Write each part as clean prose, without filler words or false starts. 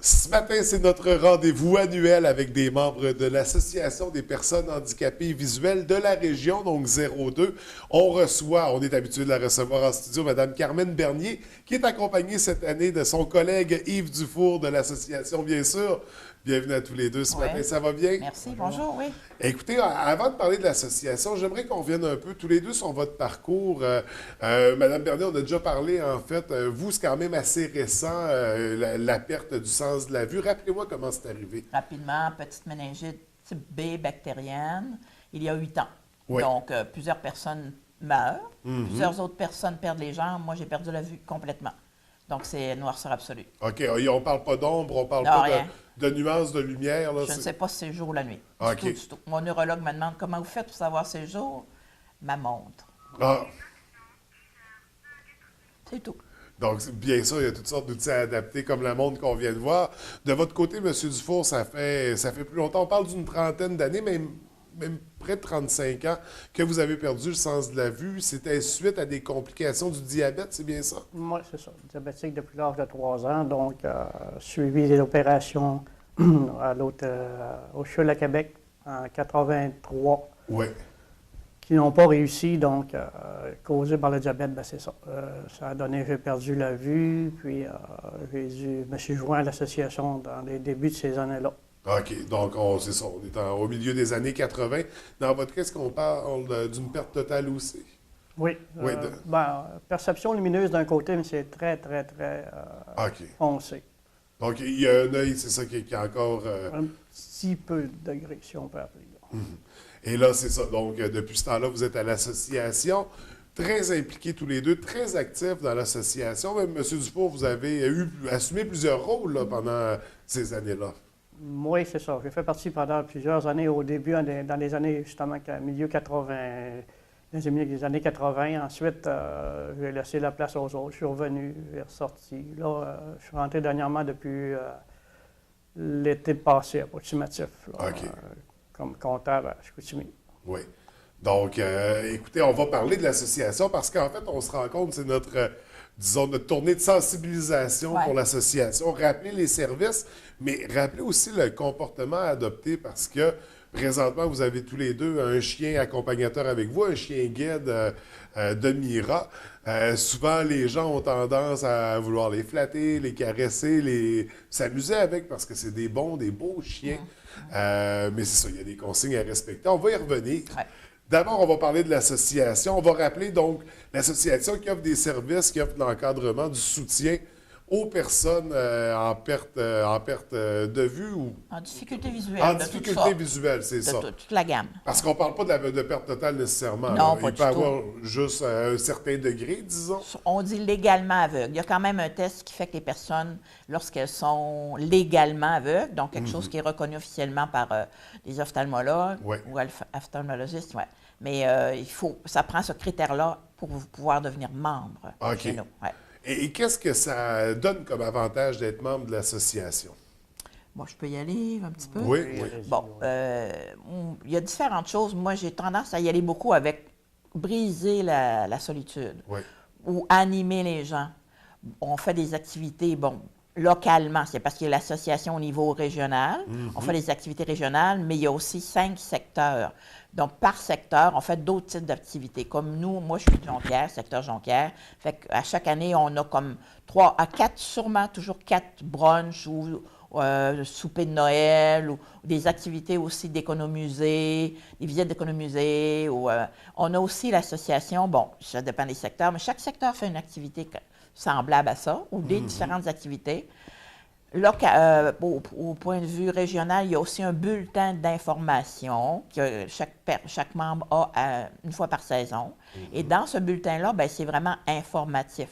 Ce matin, c'est notre rendez-vous annuel avec des membres de l'Association des personnes handicapées visuelles de la région, donc 02. On est habitué de la recevoir en studio, Mme Carmen Bernier, qui est accompagnée cette année de son collègue Yves Dufour de l'Association, bien sûr. Bienvenue à tous les deux ce Oui. matin, ça va bien? Merci, bonjour, oui. Écoutez, avant de parler de l'association, j'aimerais qu'on revienne un peu tous les deux sur votre parcours. Madame Bernier, on a déjà parlé, en fait. Vous, c'est quand même assez récent, la perte du sens de la vue. Rappelez-moi comment c'est arrivé. Rapidement, petite méningite type B bactérienne, il y a 8 ans. Oui. Donc, plusieurs personnes meurent, plusieurs autres personnes perdent les jambes. Moi, j'ai perdu la vue complètement. Donc, c'est noirceur absolue. OK, on parle pas d'ombre, on parle Non, pas rien. de nuances de lumière. Là, Je ne sais pas si c'est le jour ou la nuit. OK. Du tout. Mon neurologue me demande comment vous faites pour savoir si c'est le jour. Ma montre. Ah, C'est tout. donc, bien sûr, il y a toutes sortes d'outils à adapter, comme la montre qu'on vient de voir. De votre côté, M. Dufour, ça fait plus longtemps. On parle d'une trentaine d'années, même près de 35 ans, que vous avez perdu le sens de la vue. C'était suite à des complications du diabète, c'est bien ça? Moi, c'est ça. Diabétique depuis l'âge de 3 ans, donc suivi des opérations au CHUL à Québec en 83, Oui. qui n'ont pas réussi, donc causé par le diabète, ben c'est ça. Ça a donné que j'ai perdu la vue, puis j'ai dû me suis joint à l'association dans les débuts de ces années-là. OK, donc c'est ça, on est au milieu des années 80. Dans votre cas, est-ce qu'on parle d'une perte totale aussi? Oui. Oui, Perception lumineuse d'un côté, mais c'est très, très, très OK. foncé. Donc, il y a un œil, c'est ça qui est encore... Un petit peu de degré, si on peut appeler. Là. Et là, c'est ça. Donc, depuis ce temps-là, vous êtes à l'association, très impliqués tous les deux, très actifs dans l'association. Même, M. Dufour, vous avez assumé plusieurs rôles là, pendant ces années-là. Oui, c'est ça. J'ai fait partie pendant plusieurs années, au début, dans les années, justement, milieu 80, les années 80. Ensuite, j'ai laissé la place aux autres. Je suis revenu, j'ai ressorti. Là, je suis rentré dernièrement depuis l'été passé à Approximatif, là, OK. comme comptable à Chicoutimi. Oui. Donc, écoutez, on va parler de l'association parce qu'en fait, on se rend compte, c'est disons, notre tournée de sensibilisation Ouais. pour l'association. Rappeler les services, mais rappeler aussi le comportement à adopter parce que présentement, vous avez tous les deux un chien accompagnateur avec vous, un chien guide de Mira. Souvent, les gens ont tendance à vouloir les flatter, les caresser, s'amuser avec parce que c'est des beaux chiens. Mais c'est ça, il y a des consignes à respecter. On va y revenir. Ouais. D'abord, on va parler de l'association. On va rappeler donc l'association qui offre des services, qui offre de l'encadrement, du soutien aux personnes en perte de vue ou En difficulté visuelle. en de toutes difficulté sortes, visuelle, c'est de ça. toute la gamme. Parce qu'on ne parle pas de perte totale nécessairement. Non, là. pas Il du peut y tout. avoir juste un certain degré, disons. On dit légalement aveugle. Il y a quand même un test qui fait que les personnes, lorsqu'elles sont légalement aveugles, donc quelque chose qui est reconnu officiellement par les ophtalmologues Ouais. ou ophtalmologistes, ouais. Mais ça prend ce critère-là pour pouvoir devenir membre OK. chez nous. Ouais. Et qu'est-ce que ça donne comme avantage d'être membre de l'association? Bon, je peux y aller un petit peu? Oui, Oui, oui. allez-y, Bon, il y a différentes choses. Moi, j'ai tendance à y aller beaucoup avec briser la solitude Oui. ou animer les gens. On fait des activités, bon, localement, c'est parce qu'il y a l'association au niveau régional. On fait des activités régionales, mais il y a aussi 5 secteurs. Donc, par secteur, on fait d'autres types d'activités. Comme nous, moi, je suis de Jonquière, secteur Jonquière. Fait qu'à chaque année, on a comme 3 à 4, sûrement toujours 4 brunchs ou souper de Noël ou des activités aussi d'économusée, des visites d'économusée. On a aussi l'association, bon, ça dépend des secteurs, mais chaque secteur fait une activité semblable à ça ou des différentes activités. Là, au point de vue régional, il y a aussi un bulletin d'information que chaque membre a une fois par saison. Et dans ce bulletin-là, ben, c'est vraiment informatif.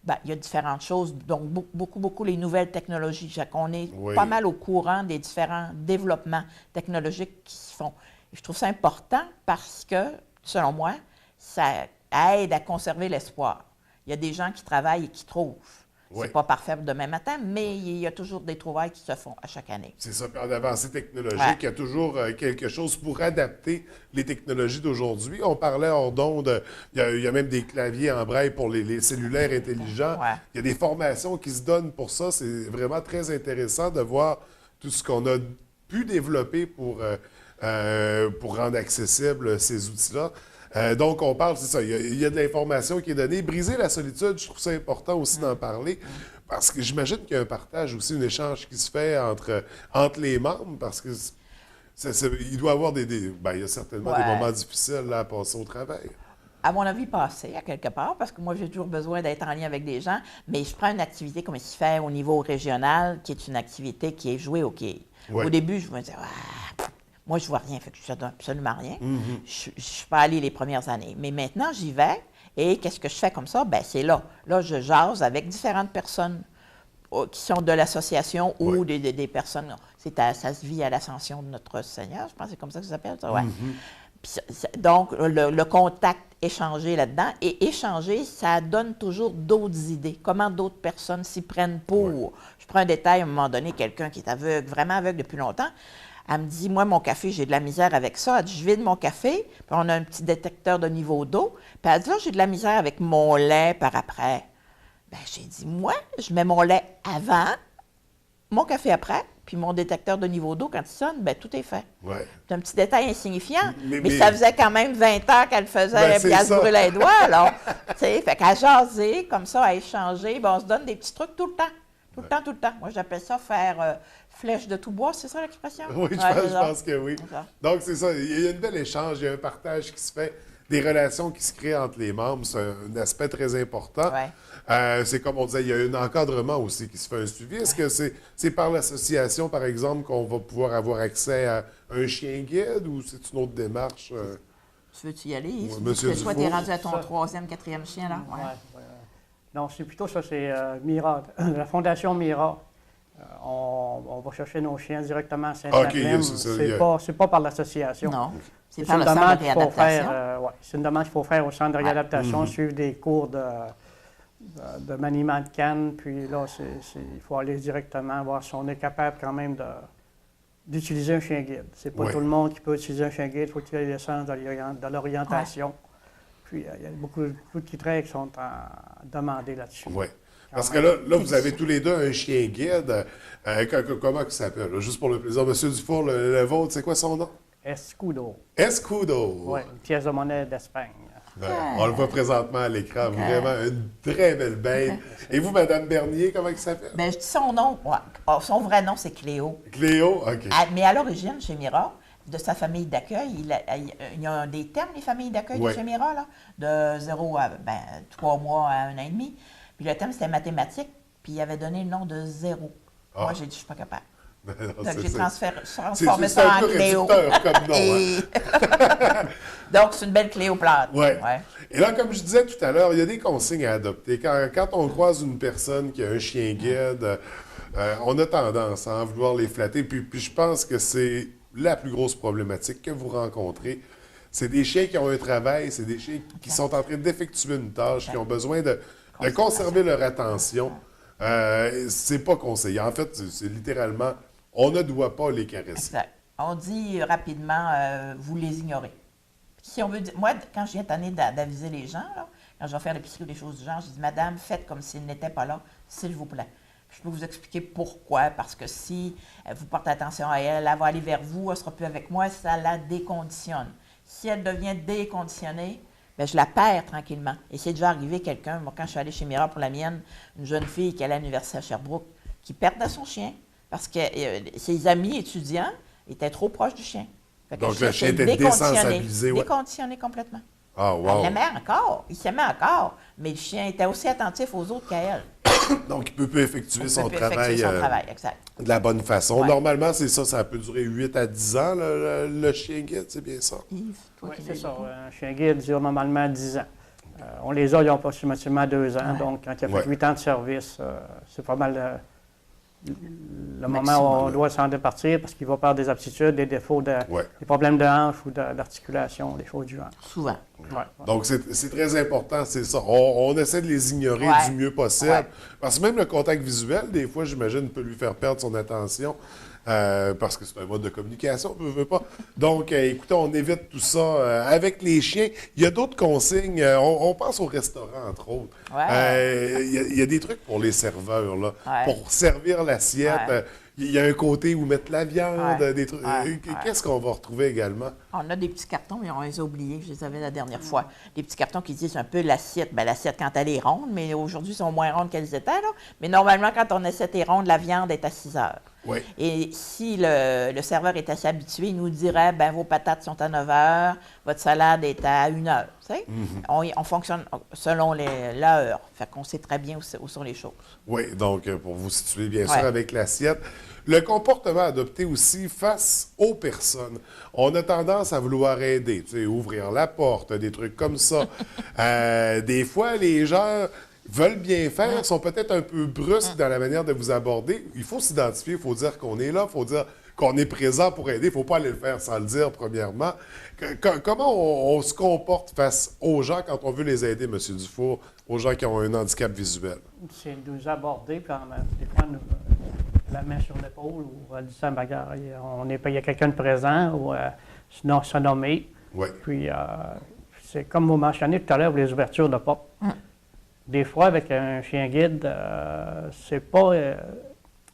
Ben, il y a différentes choses, donc beaucoup les nouvelles technologies. On est Oui. pas mal au courant des différents développements technologiques qui se font. Et je trouve ça important parce que, selon moi, ça aide à conserver l'espoir. Il y a des gens qui travaillent et qui trouvent. Oui. C'est pas parfait demain matin, mais il y a toujours des trouvailles qui se font à chaque année. C'est ça. Puis en avancée technologique, Ouais. il y a toujours quelque chose pour adapter les technologies d'aujourd'hui. On parlait hors d'onde, il y a même des claviers en braille pour les cellulaires intelligents. Ouais. Il y a des formations qui se donnent pour ça. C'est vraiment très intéressant de voir tout ce qu'on a pu développer pour rendre accessibles ces outils-là. Donc, on parle, c'est ça, il y a de l'information qui est donnée. Briser la solitude, je trouve ça important aussi d'en parler, parce que j'imagine qu'il y a un partage aussi, un échange qui se fait entre les membres, parce que il doit y avoir ben, il y a certainement des Ouais. moments difficiles là, à passer au travail. À mon avis, passé à quelque part, parce que moi, j'ai toujours besoin d'être en lien avec des gens, mais je prends une activité comme il se fait au niveau régional, qui est une activité qui est jouée au quai. Ouais. Au début, je me disais, moi, je vois rien, fait que je ne donne absolument rien. Je ne suis pas allée les premières années. Mais maintenant, j'y vais, et qu'est-ce que je fais comme ça? Bien, c'est là. Là, je jase avec différentes personnes qui sont de l'association ou des personnes. Ça se vit à l'ascension de notre Seigneur, je pense que c'est comme ça que ça s'appelle, ça, ouais. Puis donc, le contact échangé là-dedans. Et échanger, ça donne toujours d'autres idées. Comment d'autres personnes s'y prennent pour. Ouais. Je prends un détail, à un moment donné, quelqu'un qui est aveugle, vraiment aveugle depuis longtemps. Elle me dit, moi, mon café, j'ai de la misère avec ça. Elle dit, je vide mon café, puis on a un petit détecteur de niveau d'eau. Puis elle dit, là, j'ai de la misère avec mon lait par après. Bien, j'ai dit, moi, je mets mon lait avant, mon café après, puis mon détecteur de niveau d'eau, quand il sonne, bien, tout est fait. Ouais. C'est un petit détail insignifiant, Mais- mais ça faisait quand même 20 ans qu'elle le faisait, Ben, puis elle c'est se ça. brûlait les doigts, alors, tu sais, fait qu'à jaser, comme ça, à échanger, ben, on se donne des petits trucs tout le temps. Tout le temps, tout le temps. Moi, j'appelle ça faire flèche de tout bois, c'est ça l'expression? Oui, Ouais, je c'est ça. pense que oui. C'est ça. Donc, c'est ça. Il y a un bel échange, il y a un partage qui se fait, des relations qui se créent entre les membres. C'est un aspect très important. Ouais. C'est comme on disait, il y a un encadrement aussi qui se fait, un suivi. Est-ce que c'est par l'association, par exemple, qu'on va pouvoir avoir accès à un chien guide ou c'est une autre démarche? Tu veux-tu y aller, Yves? Ouais, Monsieur Toi, tu es Dufour. rendu à ton Ça. 3e, 4e chien, là? Ouais. Ouais. Non, c'est plutôt ça, c'est Mira, la Fondation Mira. On va chercher nos chiens directement à Sainte-Madeleine. OK, c'est ça. C'est pas par l'association. Non, c'est C'est par une le centre demande de qu'il faut réadaptation. faire. C'est une demande qu'il faut faire au centre de Ouais. réadaptation, suivre des cours de maniement de canne, puis là, il faut aller directement voir si on est capable quand même d'utiliser un chien guide. C'est pas Ouais. tout le monde qui peut utiliser un chien guide, il faut qu'il y ait des sens de l'orientation. Puis il y a beaucoup de critères qui sont demandés là-dessus. Oui. Parce Quand que même. là, vous avez tous les deux un chien guide. Comment il s'appelle? Là, juste pour le plaisir. Monsieur Dufour, le vôtre, c'est quoi son nom? Escudo. Escudo. Oui, une pièce de monnaie d'Espagne. Ouais, on le voit présentement à l'écran. Vraiment une très belle bête. Et vous, Madame Bernier, comment il s'appelle? Bien, je dis son nom. Ouais. Oh, son vrai nom, c'est Cléo. Cléo? OK. Mais à l'origine, chez Mira, de sa famille d'accueil, il y a des termes, les familles d'accueil Ouais. de chez Mira, là, de 0 à 3 mois à 1 an et demi. Puis le thème, c'était mathématiques, puis il avait donné le nom de 0. Ah. Moi, j'ai dit, je suis pas capable. Non, Donc, j'ai c'est transformé c'est ça un en peu Cléo. réducteur comme nom. Hein? Et- Donc, c'est une belle Cléoplate. Ouais. Et là, comme je disais tout à l'heure, il y a des consignes à adopter. Quand on croise une personne qui a un chien guide, on a tendance à en vouloir les flatter. Puis je pense que c'est la plus grosse problématique que vous rencontrez. C'est des chiens qui ont un travail, c'est des chiens qui sont en train d'effectuer une tâche, qui ont besoin de conserver leur attention. C'est pas conseillé. En fait, c'est littéralement, on ne doit pas les caresser. Exact. On dit rapidement, vous les ignorez. Si on veut dire, moi, quand je viens tanner d'aviser les gens, là, quand je vais faire l'épicerie ou des choses du genre, je dis, Madame, faites comme s'ils n'étaient pas là, s'il vous plaît. Puis je peux vous expliquer pourquoi. Parce que si vous portez attention à elle, elle va aller vers vous, elle ne sera plus avec moi, ça la déconditionne. Si elle devient déconditionnée, bien, je la perds tranquillement. Et c'est déjà arrivé quelqu'un, moi, quand je suis allée chez Mira pour la mienne, une jeune fille qui allait à l'université à Sherbrooke, qui perdait son chien parce que ses amis étudiants étaient trop proches du chien. Fait que Donc, le chien s'est était désensibilisé, ouais. déconditionné complètement. Ah, Elle wow. l'aimait encore, il s'aimait encore, mais le chien était aussi attentif aux autres qu'à elle. Donc, il peut effectuer son Il peut effectuer travail, son travail, exact. de la bonne façon. Ouais. Normalement, c'est ça, ça peut durer 8 à 10 ans, le chien guide, c'est bien ça. Yves, toi Oui, qui c'est l'as ça. beaucoup. Un chien guide dure normalement 10 ans. On les a, ils ont approximativement 2 ans. Ouais. Donc, quand il a fait Ouais. 8 ans de service, c'est pas mal le moment où on doit s'en départir parce qu'il va perdre des aptitudes, des défauts, des problèmes de hanche ou d'articulation, des choses du genre. Souvent. Ouais. Donc, c'est très important, c'est ça. On essaie de les ignorer du mieux possible. Parce que même le contact visuel, des fois, j'imagine, peut lui faire perdre son attention. Parce que c'est un mode de communication, on ne veut pas. Donc, écoutez, on évite tout ça. Avec les chiens, il y a d'autres consignes. On pense au restaurant, entre autres. Il y a des trucs pour les serveurs, là. Pour servir l'assiette. Il y a un côté où mettre la viande, des trucs. Qu'est-ce qu'on va retrouver également? On a des petits cartons, mais on les a oubliés. Je les avais la dernière fois. Des petits cartons qui disent un peu l'assiette. Bien, l'assiette quand elle est ronde, mais aujourd'hui, elles sont moins rondes qu'elles étaient. Là. Mais normalement, quand ton assiette est ronde, la viande est à 6 heures. Oui. Et si le serveur est assez habitué, il nous dirait, ben vos patates sont à 9 heures, votre salade est à 1 heure. Tu sais? On fonctionne selon l'heure. Fait qu'on sait très bien où sont les choses. Oui, donc pour vous situer bien sûr avec l'assiette. Le comportement adopté aussi face aux personnes. On a tendance à vouloir aider, tu sais, ouvrir la porte, des trucs comme ça. Des fois, les gens veulent bien faire, sont peut-être un peu brusques dans la manière de vous aborder. Il faut s'identifier, il faut dire qu'on est là, il faut dire qu'on est présent pour aider. Il ne faut pas aller le faire sans le dire, premièrement. Comment on se comporte face aux gens quand on veut les aider, M. Dufour, aux gens qui ont un handicap visuel? C'est de nous aborder, puis des fois, la main sur l'épaule ou en disant, bagarre, il y a quelqu'un de présent, ou sinon se nommer. Oui. Puis, c'est comme vous mentionnez tout à l'heure, les ouvertures de porte. Des fois, avec un chien guide, c'est pas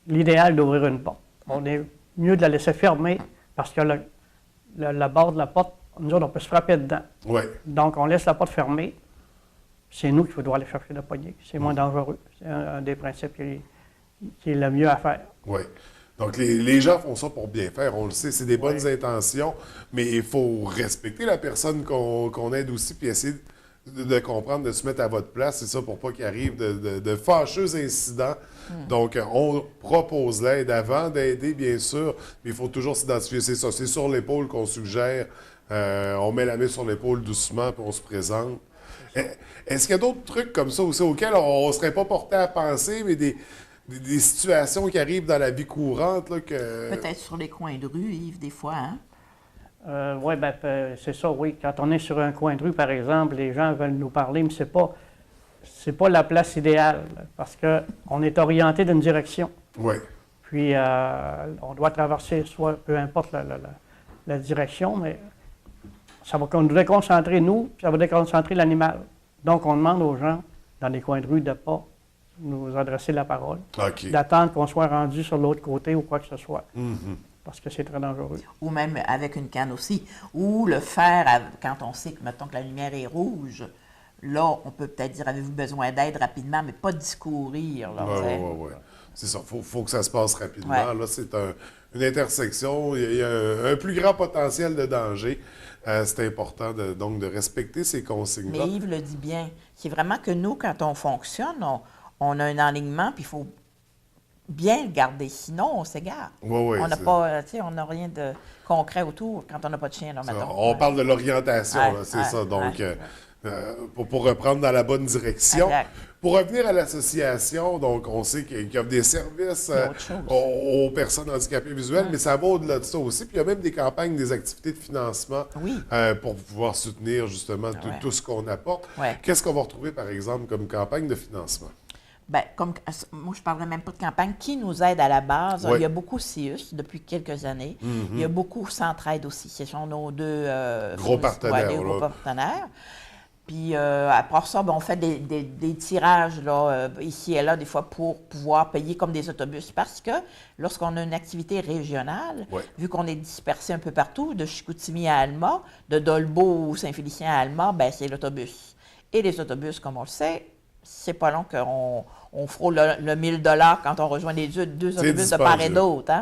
l'idéal d'ouvrir une porte. On est mieux de la laisser fermer parce que la barre de la porte, nous autres, on peut se frapper dedans. Oui. Donc, on laisse la porte fermée. C'est nous qui devons aller chercher la poignée. C'est moins dangereux. C'est un des principes qui est le mieux à faire. Oui. Donc, les gens font ça pour bien faire, on le sait, c'est des bonnes intentions, mais il faut respecter la personne qu'on aide aussi, puis essayer de comprendre, de se mettre à votre place, c'est ça, pour pas qu'il arrive de fâcheux incidents. Donc, on propose l'aide avant d'aider, bien sûr, mais il faut toujours s'identifier, c'est ça, c'est sur l'épaule qu'on suggère, on met la main sur l'épaule doucement, puis on se présente. Est-ce qu'il y a d'autres trucs comme ça aussi auxquels on ne serait pas porté à penser, mais des situations qui arrivent dans la vie courante? Là, Peut-être sur les coins de rue, Yves, des fois, hein? Oui, bien, c'est ça, oui. Quand on est sur un coin de rue, par exemple, les gens veulent nous parler, mais c'est pas la place idéale, parce qu'on est orienté d'une direction. Oui. Puis, on doit traverser, soit peu importe la direction, mais ça va nous déconcentrer, nous, puis ça va déconcentrer l'animal. Donc, on demande aux gens, dans les coins de rue, de ne pas nous adresser la parole, d'attendre qu'on soit rendu sur l'autre côté ou quoi que ce soit, parce que c'est très dangereux. Ou même avec une canne aussi. Ou le faire quand on sait que, mettons, que la lumière est rouge. Là, on peut peut-être dire, avez-vous besoin d'aide rapidement, mais pas discourir. Oui. C'est ça, il faut que ça se passe rapidement. Là, c'est une intersection, il y a un plus grand potentiel de danger. C'est important donc de respecter ces consignes-là. Mais Yves le dit bien, c'est vraiment que nous, quand on fonctionne, on a un alignement, puis il faut bien le garder, sinon on s'égare. Oui, on n'a pas, on n'a rien de concret autour quand on n'a pas de chien. Là, on parle de l'orientation, c'est ça. Donc, pour reprendre dans la bonne direction. Exact. Pour revenir à l'association, donc on sait qu'il y a des services aux personnes handicapées visuelles, mais ça va au-delà de ça aussi. Puis il y a même des campagnes, des activités de financement pour pouvoir soutenir justement tout ce qu'on apporte. Qu'est-ce qu'on va retrouver, par exemple, comme campagne de financement? Bien, moi, je ne parlerai même pas de campagne. Qui nous aide à la base? Il y a beaucoup CIUS depuis quelques années. Il y a beaucoup Centraide aussi. Ce sont nos deux gros partenaires. Gros partenaires. Puis, à part ça, on fait des tirages là, ici et là, des fois, pour pouvoir payer comme des autobus. Parce que lorsqu'on a une activité régionale, vu qu'on est dispersé un peu partout, de Chicoutimi à Alma, de Dolbeau ou Saint-Félicien à Alma, bien, c'est l'autobus. Et les autobus, comme on le sait, c'est pas long qu'on frôle le 1 000 $ quand on rejoint les deux autobus de part et d'autre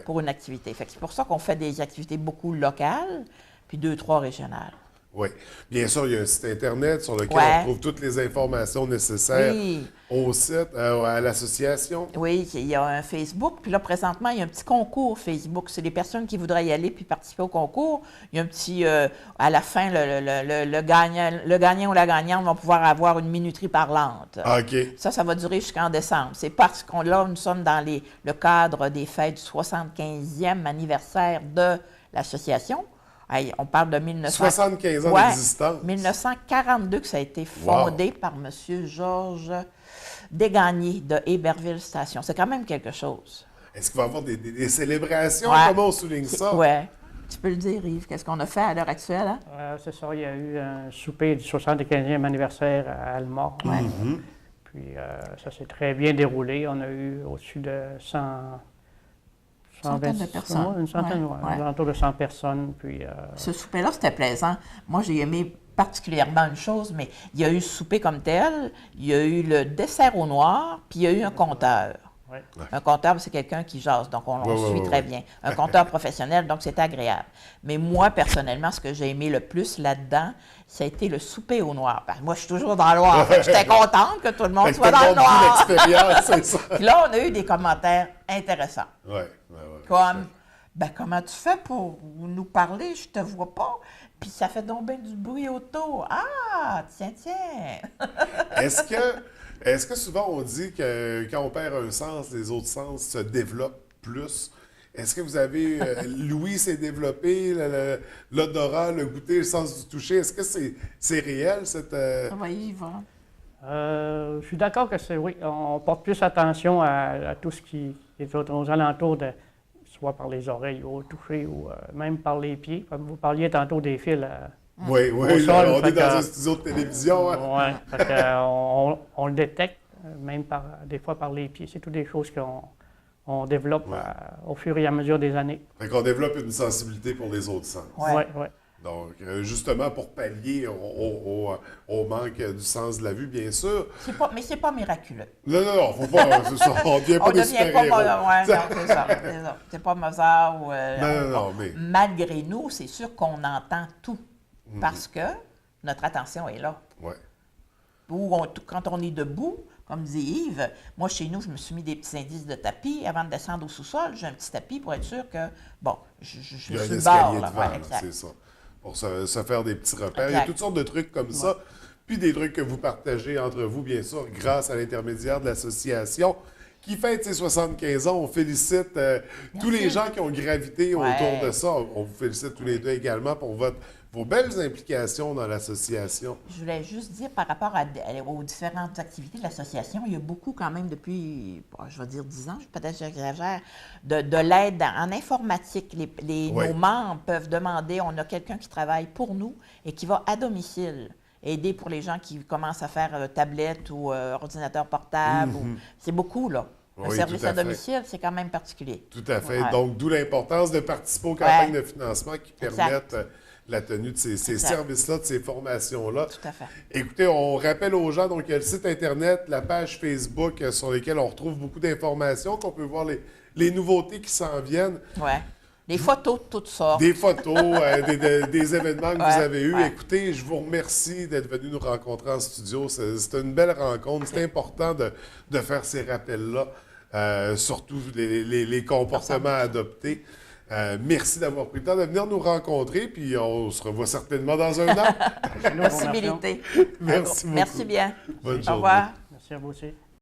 pour une activité. C'est pour ça qu'on fait des activités beaucoup locales, puis 2-3 régionales. Oui. Bien sûr, il y a un site Internet sur lequel Ouais. on trouve toutes les informations nécessaires Oui. au site, à l'association. Oui, il y a un Facebook. Puis là, présentement, il y a un petit concours Facebook. C'est les personnes qui voudraient y aller puis participer au concours. Il y a un petit... à la fin, le gagnant ou la gagnante vont pouvoir avoir une minuterie parlante. Ah, OK. Ça va durer jusqu'en décembre. C'est parce qu'on là, nous sommes dans le cadre des fêtes du 75e anniversaire de l'association. Hey, on parle de 75 ans Ouais, d'existence. 1942 que ça a été fondé par M. Georges Desgagnés de Héberville Station. C'est quand même quelque chose. Est-ce qu'il va y avoir des célébrations? Ouais. Comment on souligne ça? Oui. Tu peux le dire, Yves. Qu'est-ce qu'on a fait à l'heure actuelle? Hein? C'est ça, il y a eu un souper du 75e anniversaire à Almar. Puis ça s'est très bien déroulé. On a eu au-dessus de 100... Centaine de personnes. Une centaine, Ouais. autour de 100 personnes. Puis, Ce souper-là, c'était plaisant. Moi, j'ai aimé particulièrement une chose, mais il y a eu le souper comme tel, il y a eu le dessert au noir, puis il y a eu un compteur. ouais. Un compteur, c'est quelqu'un qui jase, donc on suit très bien. Un compteur professionnel, donc c'est agréable. Mais moi, personnellement, ce que j'ai aimé le plus là-dedans, ça a été le souper au noir. Parce que moi, je suis toujours dans le noir. Fait que j'étais contente que tout le monde Fait que soit tout le dans le monde vit noir. l'expérience, c'est ça. Puis là, on a eu des commentaires intéressants. Oui. Comme, ben comment tu fais pour nous parler? Je te vois pas. Puis ça fait donc bien du bruit autour. Ah, tiens. Est-ce que souvent on dit que quand on perd un sens, les autres sens se développent plus? Est-ce que vous avez... Louis s'est développé, l'odorat, le goûter, le sens du toucher. Est-ce que c'est réel, cette... Ça va, Yves. Hein? Je suis d'accord que c'est, oui, on porte plus attention à tout ce qui est aux alentours, soit par les oreilles ou au toucher, ou même par les pieds. Comme vous parliez tantôt des fils. Oui, Au là, sol, on fait est dans que- un studio de télévision. Hein? Oui, on le détecte, même des fois par les pieds. C'est toutes des choses qu'on développe au fur et à mesure des années. Fait qu'on développe une sensibilité pour les autres sens. Ouais. Oui. Donc, justement, pour pallier au manque du sens de la vue, bien sûr. Mais c'est pas miraculeux. Non, faut pas... c'est ça, on ne devient pas On des devient pas... super-héros. Ouais, non, c'est ça. C'est pas Mozart ou... Non, mais... Malgré nous, c'est sûr qu'on entend tout. Parce que notre attention est là. Ouais. Quand on est debout, comme dit Yves, moi, chez nous, je me suis mis des petits indices de tapis. Avant de descendre au sous-sol, j'ai un petit tapis pour être sûr que, bon, je Il suis y a un sur le escalier bord. Là. devant, Ouais, là, exact. c'est ça. Pour se faire des petits repères. Il y a Exact. toutes sortes de trucs comme ça. Puis des trucs que vous partagez entre vous, bien sûr, grâce à l'intermédiaire de l'association qui fête ses 75 ans. On félicite tous les gens qui ont gravité autour de ça. On vous félicite tous les deux également pour vos belles implications dans l'association. Je voulais juste dire par rapport aux différentes activités de l'association, il y a beaucoup quand même depuis, je vais dire 10 ans, peut-être j'exagère, de l'aide en informatique. Nos membres peuvent demander, on a quelqu'un qui travaille pour nous et qui va à domicile aider pour les gens qui commencent à faire tablette ou ordinateur portable. C'est beaucoup, là. Un Oui, service tout à à fait. domicile, c'est quand même particulier. Tout à fait. Ouais. Donc, d'où l'importance de participer aux campagnes de financement qui permettent la tenue de ces services-là, de ces formations-là. Tout à fait. Écoutez, on rappelle aux gens, donc il y a le site Internet, la page Facebook sur lesquelles on retrouve beaucoup d'informations, qu'on peut voir les nouveautés qui s'en viennent. Oui. Des photos de toutes sortes. Des photos, des événements que vous avez eus. Ouais. Écoutez, je vous remercie d'être venu nous rencontrer en studio. C'est une belle rencontre. C'est important de faire ces rappels-là, surtout les comportements adoptés. Merci d'avoir pris le temps de venir nous rencontrer, puis on se revoit certainement dans un an. Possibilité. Merci beaucoup. Merci bien. Bonne Au journée. revoir. Merci à vous aussi.